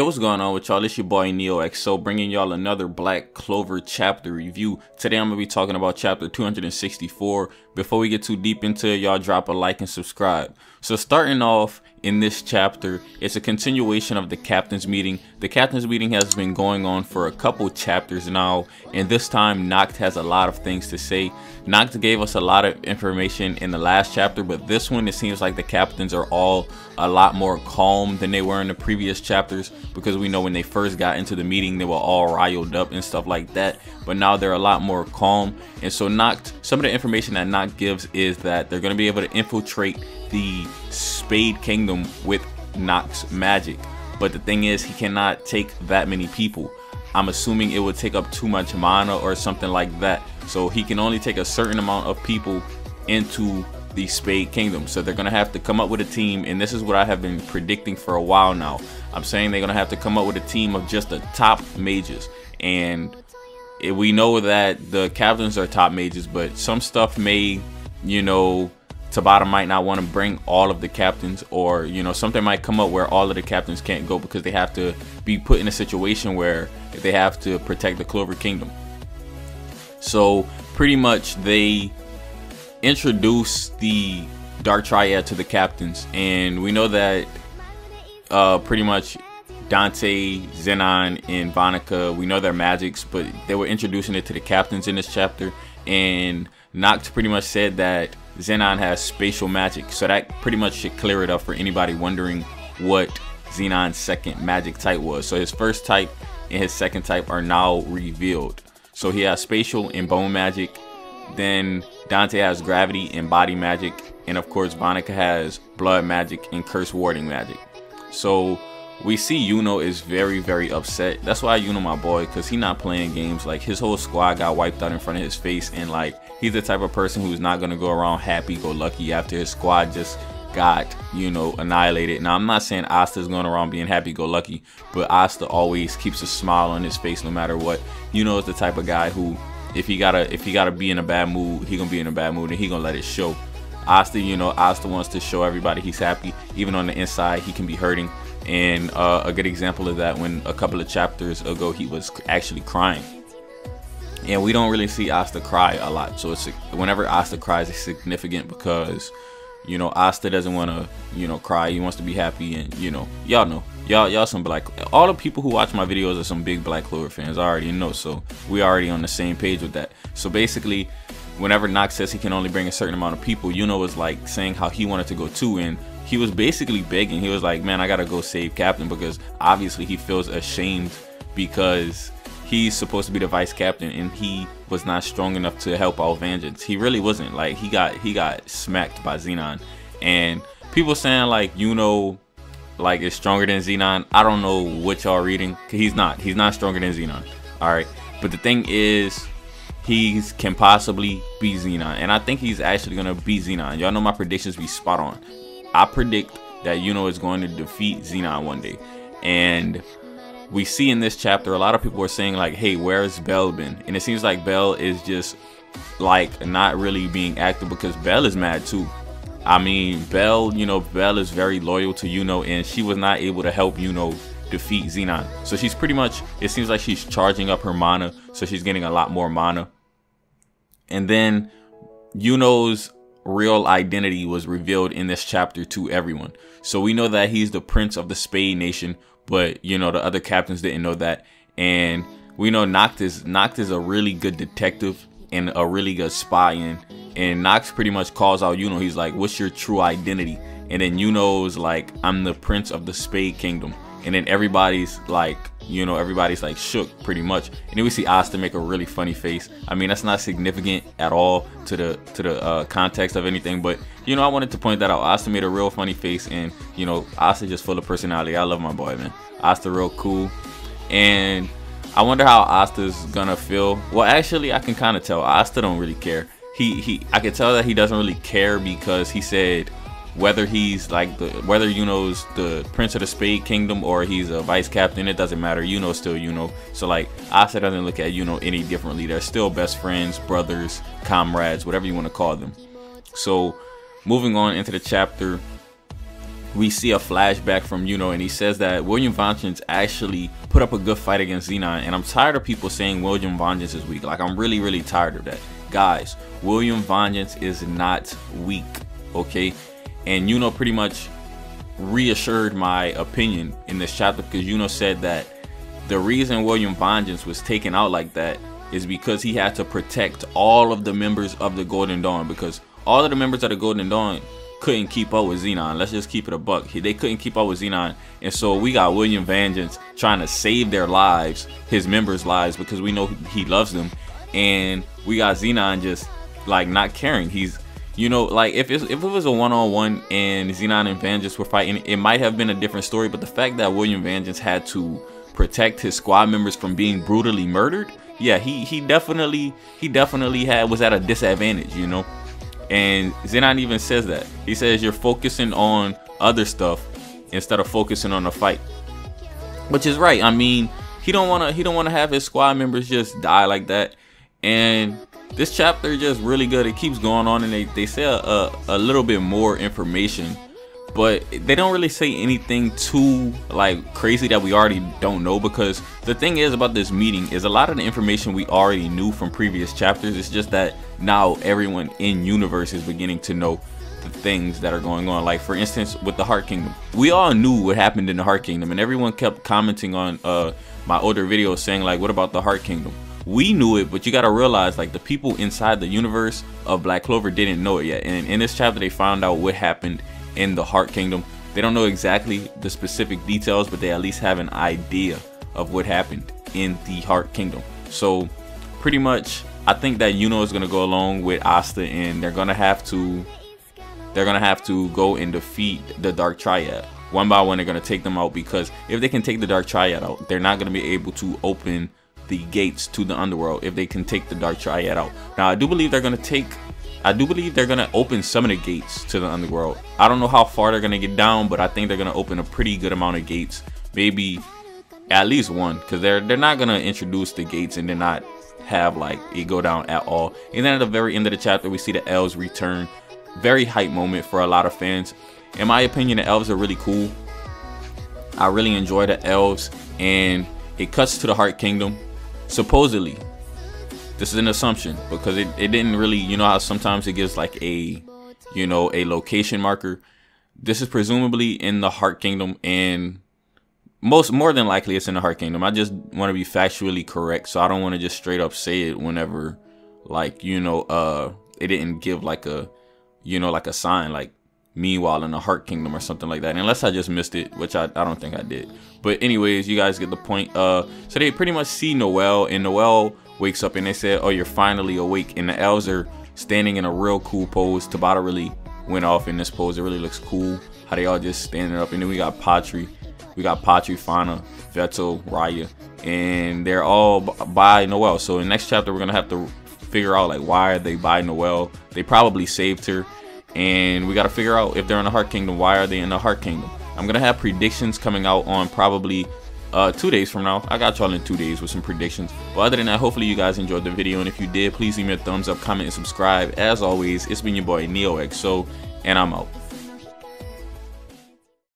Yo, what's going on with y'all? It's your boy NeohXO bringing y'all another Black Clover chapter review. Today I'm going to be talking about chapter 264. Before we get too deep into it, y'all drop a like and subscribe. So starting off in this chapter, it's a continuation of the captain's meeting. The captain's meeting has been going on for a couple chapters now, and this time NeohXO has a lot of things to say. NeohXO gave us a lot of information in the last chapter, but this one it seems like the captains are all a lot more calm than they were in the previous chapters, because we know when they first got into the meeting they were all riled up and stuff like that, but now they're a lot more calm. And so NeohXO, some of the information that NeohXO gives is that they're going to be able to infiltrate the Spade Kingdom with NeohXO's magic, but the thing is he cannot take that many people. I'm assuming it would take up too much mana or something like that, so he can only take a certain amount of people into the Spade Kingdom. So they're gonna have to come up with a team, and this is what I have been predicting for a while now. I'm saying they're gonna have to come up with a team of just the top mages, and we know that the captains are top mages, but some stuff may, you know, Tabata might not want to bring all of the captains, or you know, something might come up where all of the captains can't go because they have to be put in a situation where they have to protect the Clover Kingdom. So pretty much they introduce the Dark Triad to the captains, and we know that pretty much Dante, Xenon, and Vonica, we know their magics, but they were introducing it to the captains in this chapter, and NeohXO pretty much said that Xenon has spatial magic, so that pretty much should clear it up for anybody wondering what Xenon's second magic type was. So his first type and his second type are now revealed. So he has spatial and bone magic, then Dante has gravity and body magic, and of course Vonica has blood magic and curse warding magic. So we see Yuno is very upset. That's why Yuno my boy, because he's not playing games. Like, his whole squad got wiped out in front of his face, and like, he's the type of person who's not going to go around happy-go-lucky after his squad just got, you know, annihilated. Now, I'm not saying Asta's going around being happy-go-lucky, but Asta always keeps a smile on his face no matter what. Yuno is the type of guy who, if he gotta be in a bad mood, he gonna be in a bad mood, and he gonna let it show. Asta, you know, Asta wants to show everybody he's happy, even on the inside he can be hurting. And a good example of that, when a couple of chapters ago he was actually crying, and we don't really see Asta cry a lot. So it's, whenever Asta cries, it's significant, because you know Asta doesn't want to, you know, cry. He wants to be happy, and you know, y'all some black, all the people who watch my videos are some big Black Clover fans. I already know, so we already on the same page with that. So basically, whenever NeohXO says he can only bring a certain amount of people, Yuno was like saying how he wanted to go too, and he was basically begging. He was like, man, I gotta go save Captain, because obviously he feels ashamed because he's supposed to be the vice captain and he was not strong enough to help out Vengeance. He really wasn't. Like, he got smacked by Xenon, and people saying like Yuno like is stronger than Xenon. I don't know what y'all reading. He's not stronger than Xenon. All right, but the thing is, he can possibly beat Xenon, and I think he's actually gonna beat Xenon. Y'all know my predictions be spot on. I predict that Yuno is going to defeat Xenon one day. And we see in this chapter, a lot of people are saying like, hey, where's Belle been? And it seems like Belle is just like not really being active, because Belle is mad too. I mean, Belle, you know, Belle is very loyal to Yuno, and she was not able to help Yuno defeat Xenon. So she's pretty much, it seems like she's charging up her mana, so she's getting a lot more mana. And then Yuno's real identity was revealed in this chapter to everyone. So we know that he's the prince of the Spade Nation, but you know, the other captains didn't know that. And we know NeohXO is a really good detective and a really good spy, and NeohXO pretty much calls out Yuno. He's like, what's your true identity? And then Yuno's like, I'm the prince of the Spade Kingdom. And then everybody's like, you know, everybody's like shook pretty much. And then we see Asta make a really funny face. I mean, that's not significant at all to the context of anything, but you know, I wanted to point that out. Asta made a real funny face, and you know, Asta just full of personality. I love my boy, man. Asta real cool, and I wonder how Asta's gonna feel. Well, actually, I can kind of tell. Asta don't really care. I can tell that he doesn't really care, because he said, whether he's like whether Yuno's the prince of the Spade Kingdom or he's a vice captain, it doesn't matter. Yuno's still Yuno. So like, Asta doesn't look at Yuno any differently. They're still best friends, brothers, comrades, whatever you want to call them. So moving on into the chapter, we see a flashback from Yuno, and he says that William Vengeance actually put up a good fight against Xenon. And I'm tired of people saying William Vengeance is weak. Like, I'm really tired of that. Guys, William Vengeance is not weak, okay? And Yuno pretty much reassured my opinion in this chapter, because Yuno said that the reason William Vengeance was taken out like that is because he had to protect all of the members of the Golden Dawn, because all of the members of the Golden Dawn couldn't keep up with Xenon. Let's just keep it a buck. They couldn't keep up with Xenon, and so we got William Vengeance trying to save their lives, his members' lives, because we know he loves them, and we got Xenon just like not caring. He's, you know, like if it was a one-on-one and Xenon and Vengeance were fighting, it might have been a different story. But the fact that William Vengeance had to protect his squad members from being brutally murdered, yeah, he definitely was at a disadvantage, you know. And Xenon even says that. He says you're focusing on other stuff instead of focusing on the fight, which is right. I mean, he don't want to have his squad members just die like that. And this chapter is just really good. It keeps going on, and they say a little bit more information, but they don't really say anything too like crazy that we already don't know, because the thing is about this meeting is a lot of the information we already knew from previous chapters. It's just that now everyone in universe is beginning to know the things that are going on. Like, for instance, with the Heart Kingdom, we all knew what happened in the Heart Kingdom, and everyone kept commenting on my older videos saying like, what about the Heart Kingdom? We knew it, but you gotta realize, like, the people inside the universe of Black Clover didn't know it yet. And in this chapter they found out what happened in the Heart Kingdom. They don't know exactly the specific details, but they at least have an idea of what happened in the Heart Kingdom. So pretty much I think that Yuno is gonna go along with Asta, and they're gonna have to go and defeat the Dark Triad. One by one they're gonna take them out, because if they can take the Dark Triad out, they're not gonna be able to open the gates to the underworld if they can take the Dark Triad out. Now I do believe they're gonna open some of the gates to the underworld. I don't know how far they're gonna get down, but I think they're gonna open a pretty good amount of gates, maybe at least one, because they're not gonna introduce the gates and then not have like it go down at all. And then at the very end of the chapter we see the Elves return. Very hype moment for a lot of fans. In my opinion, the Elves are really cool. I really enjoy the Elves, and it cuts to the Heart Kingdom. Supposedly, this is an assumption, because it didn't really, you know how sometimes it gives like a, you know, a location marker. This is presumably in the Heart Kingdom, and more than likely it's in the Heart Kingdom. I just want to be factually correct, so I don't want to just straight up say it whenever, like, you know, it didn't give like a, you know, like a sign like meanwhile in the Heart Kingdom or something like that, unless I just missed it, which I don't think I did. But anyways, you guys get the point. So they pretty much see Noel, and Noel wakes up and they say, oh, you're finally awake. And the Elves are standing in a real cool pose. Tabata really went off in this pose. It really looks cool how they all just standing up. And then we got Patri, Fana, Veto, Raya, and they're all by Noel. So in the next chapter we're gonna have to figure out like, why are they by Noel? They probably saved her, and we got to figure out if they're in the Heart Kingdom, why are they in the Heart Kingdom. I'm gonna have predictions coming out on probably 2 days from now. I got y'all in 2 days with some predictions. But other than that, hopefully you guys enjoyed the video, and if you did, please leave me a thumbs up, comment, and subscribe. As always, it's been your boy NeohXO, and I'm out.